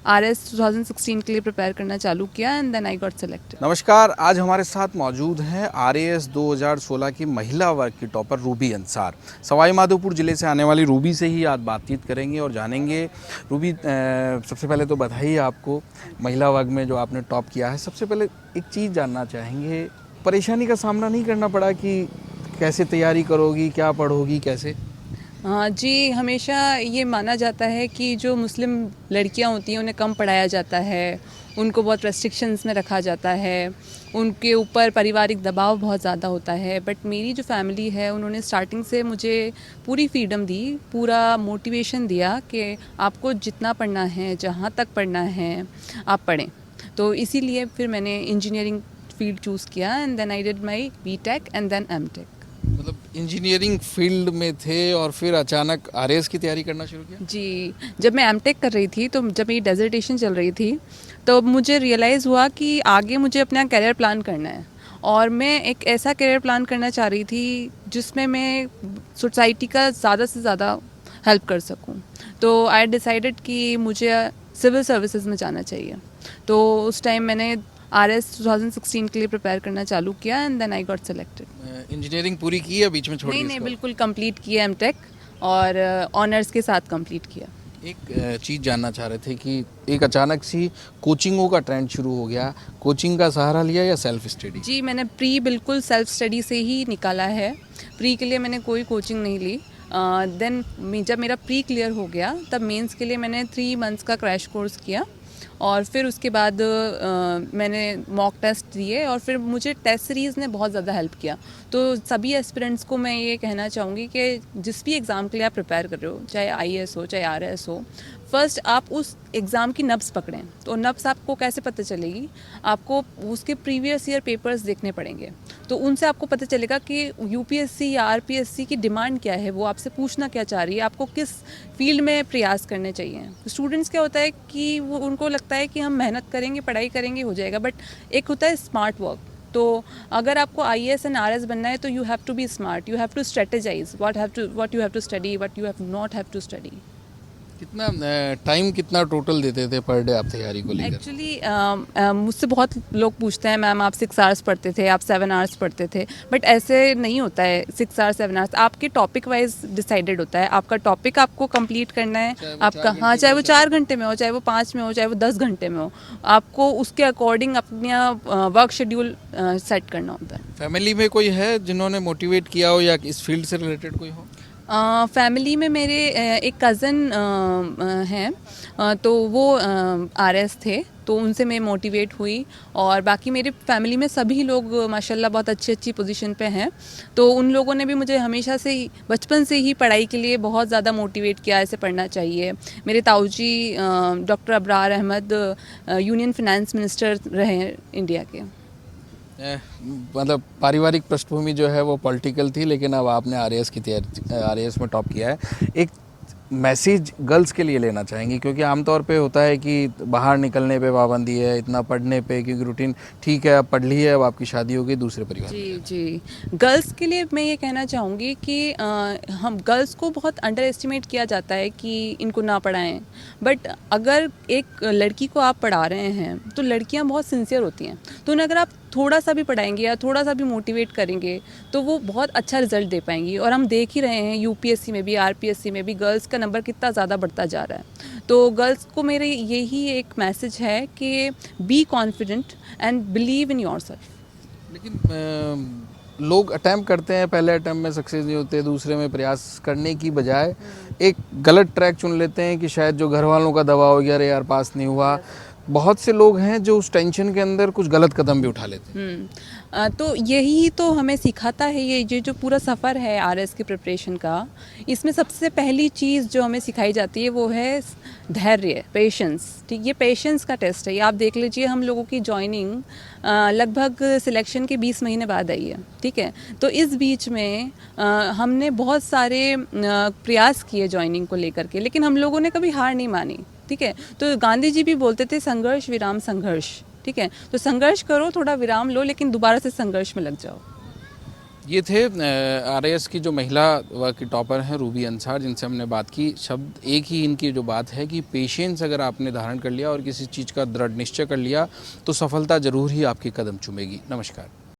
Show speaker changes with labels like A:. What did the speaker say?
A: RS 2016 के लिए prepare करना चालू किया and then I got selected.
B: नमस्कार, आज हमारे साथ मौजूद हैं RAS 2016 की महिला वर्ग की टॉपर रूबी अंसार। सवाई माधोपुर ज़िले से आने वाली रूबी से ही आज बातचीत करेंगे और जानेंगे। रूबी, सबसे पहले तो बधाई आपको महिला वर्ग में जो आपने टॉप किया है। सबसे पहले एक चीज़ जानना चाहेंगे, परेशानी का सामना नहीं करना पड़ा कि कैसे तैयारी करोगी, क्या पढ़ोगी, कैसे?
A: हाँ जी, हमेशा ये माना जाता है कि जो मुस्लिम लड़कियां होती हैं उन्हें कम पढ़ाया जाता है, उनको बहुत रेस्ट्रिक्शंस में रखा जाता है, उनके ऊपर पारिवारिक दबाव बहुत ज़्यादा होता है। बट मेरी जो फैमिली है उन्होंने स्टार्टिंग से मुझे पूरी फ्रीडम दी, पूरा मोटिवेशन दिया कि आपको जितना पढ़ना है, जहाँ तक पढ़ना है आप पढ़ें। तो इसीलिए फिर मैंने इंजीनियरिंग फील्ड चूज़ किया and then I did my BTech and then MTech।
B: मतलब इंजीनियरिंग फील्ड में थे और फिर अचानक RAS की तैयारी करना शुरू किया?
A: जी, जब मैं MTech कर रही थी तो जब मेरी डेजर्टेशन चल रही थी तो मुझे रियलाइज़ हुआ कि आगे मुझे अपना करियर प्लान करना है और मैं एक ऐसा करियर प्लान करना चाह रही थी जिसमें मैं सोसाइटी का ज़्यादा से ज़्यादा हेल्प कर सकूं। तो आई डिसाइडेड कि मुझे सिविल सर्विसेज में जाना चाहिए। तो उस टाइम मैंने RS 2016 के लिए प्रिपेयर करना चालू किया and then I got selected.
B: Engineering पूरी की या बीच में छोड़ दी
A: नहीं,
B: इसको?
A: बिल्कुल कंप्लीट किया MTech और ऑनर्स के साथ कंप्लीट किया।
B: एक चीज़ जानना चाह रहे थे कि एक अचानक सी कोचिंगों का ट्रेंड शुरू हो गया। कोचिंग का सहारा लिया या सेल्फ स्टडी?
A: जी, मैंने प्री बिल्कुल सेल्फ स्टडी से ही निकाला है। प्री के लिए मैंने कोई कोचिंग नहीं ली। देन जब मेरा प्री क्लियर हो गया तब मेंस के लिए मैंने 3 मंथ्स का क्रैश कोर्स किया और फिर उसके बाद मैंने मॉक टेस्ट दिए और फिर मुझे टेस्ट सीरीज़ ने बहुत ज़्यादा हेल्प किया। तो सभी एस्पिरेंट्स को मैं ये कहना चाहूँगी कि जिस भी एग्ज़ाम के लिए आप प्रिपेयर कर रहे हो, चाहे IAS हो, चाहे RS हो, फर्स्ट आप उस एग्ज़ाम की नब्ज़ पकड़ें। तो नब्ज़ आपको कैसे पता चलेगी? आपको उसके प्रीवियस ईयर पेपर्स देखने पड़ेंगे। तो उनसे आपको पता चलेगा कि UPSC या RPSC की डिमांड क्या है, वो आपसे पूछना क्या चाह रही है, आपको किस फील्ड में प्रयास करने चाहिए। स्टूडेंट्स क्या होता है कि वो उनको लगता है कि हम मेहनत करेंगे, पढ़ाई करेंगे, हो जाएगा। बट एक होता है स्मार्ट वर्क। तो अगर आपको IAS एंड RS बनना है तो you have to be smart, you have to strategize what you have to study, what you have not have to study.
B: कितना टाइम कितना टोटल देते थे पर डे आप तैयारी को लेकर?
A: एक्चुअली मुझसे बहुत लोग पूछते हैं मैम आप 6 आवर्स पढ़ते थे, आप 7 आवर्स पढ़ते थे। बट ऐसे नहीं होता है 6 आवर्स 7 आवर्स, आपके टॉपिक वाइज डिसाइडेड होता है। आपका टॉपिक आपको कंप्लीट करना है, आपका हाँ, चाहे वो 4 घंटे में हो, चाहे वो 5 में हो, चाहे वो 10 घंटे में हो, आपको उसके अकॉर्डिंग अपना वर्क शेड्यूल सेट करना होता है।
B: फैमिली में कोई है जिन्होंने मोटिवेट किया हो या इस फील्ड से रिलेटेड कोई हो?
A: फैमिली में मेरे एक कज़न हैं, तो वो RS थे, तो उनसे मैं मोटिवेट हुई। और बाकी मेरे फैमिली में सभी लोग माशाल्लाह बहुत अच्छी अच्छी पोजीशन पे हैं। तो उन लोगों ने भी मुझे हमेशा से ही बचपन से ही पढ़ाई के लिए बहुत ज़्यादा मोटिवेट किया, ऐसे पढ़ना चाहिए। मेरे ताऊजी doctor Abrar Ahmad union finance minister रहे हैं इंडिया के।
B: मतलब पारिवारिक पृष्ठभूमि जो है वो पॉलिटिकल थी, लेकिन अब आपने RAS की तैयारी, RAS में टॉप किया है। एक मैसेज गर्ल्स के लिए लेना चाहेंगे, क्योंकि आमतौर पे होता है कि बाहर निकलने पे पाबंदी है, इतना पढ़ने पे, क्योंकि रूटीन ठीक है, अब पढ़ ली है, अब आपकी शादी हो गई दूसरे परिवार
A: जी
B: में।
A: जी, गर्ल्स के लिए मैं ये कहना चाहूँगी कि हम गर्ल्स को बहुत अंडर एस्टिमेट किया जाता है कि इनको ना पढ़ाएं। बट अगर एक लड़की को आप पढ़ा रहे हैं तो लड़कियां बहुत सिंसियर होती हैं, तो उन्हें अगर आप थोड़ा सा भी पढ़ाएंगे या थोड़ा सा भी मोटिवेट करेंगे तो वो बहुत अच्छा रिजल्ट दे पाएंगी। और हम देख ही रहे हैं UPSC में भी, RPSC में भी गर्ल्स का नंबर कितना ज़्यादा बढ़ता जा रहा है। तो गर्ल्स को मेरे यही एक मैसेज है कि be confident and believe in your self.
B: लेकिन लोग अटैम्प्ट करते हैं, पहले अटैम्प्ट में सक्सेस नहीं होते, दूसरे में प्रयास करने की बजाय एक गलत ट्रैक चुन लेते हैं कि शायद जो घर वालों का दबाव हो गया, अरे यार पास नहीं हुआ। बहुत से लोग हैं जो उस टेंशन के अंदर कुछ गलत कदम भी उठा लेते हैं।
A: तो यही तो हमें सिखाता है ये जो पूरा सफ़र है RS की प्रिपरेशन का। इसमें सबसे पहली चीज़ जो हमें सिखाई जाती है वो है धैर्य, पेशेंस। ठीक, ये पेशेंस का टेस्ट है। ये आप देख लीजिए, हम लोगों की जॉइनिंग लगभग सिलेक्शन के 20 महीने बाद आई है। ठीक है, तो इस बीच में हमने बहुत सारे प्रयास किए जॉइनिंग को लेकर के, लेकिन हम लोगों ने कभी हार नहीं मानी। ठीक है, तो गांधी जी भी बोलते थे संघर्ष विराम संघर्ष। ठीक है, तो संघर्ष करो, थोड़ा विराम लो, लेकिन दोबारा से संघर्ष में लग जाओ।
B: ये थे आरएएस की जो महिला वर्ग की टॉपर हैं रूबी अंसार, जिनसे हमने बात की। शब्द एक ही इनकी जो बात है कि पेशेंस अगर आपने धारण कर लिया और किसी चीज़ का दृढ़ निश्चय कर लिया तो सफलता ज़रूर ही आपके कदम चूमेगी। नमस्कार।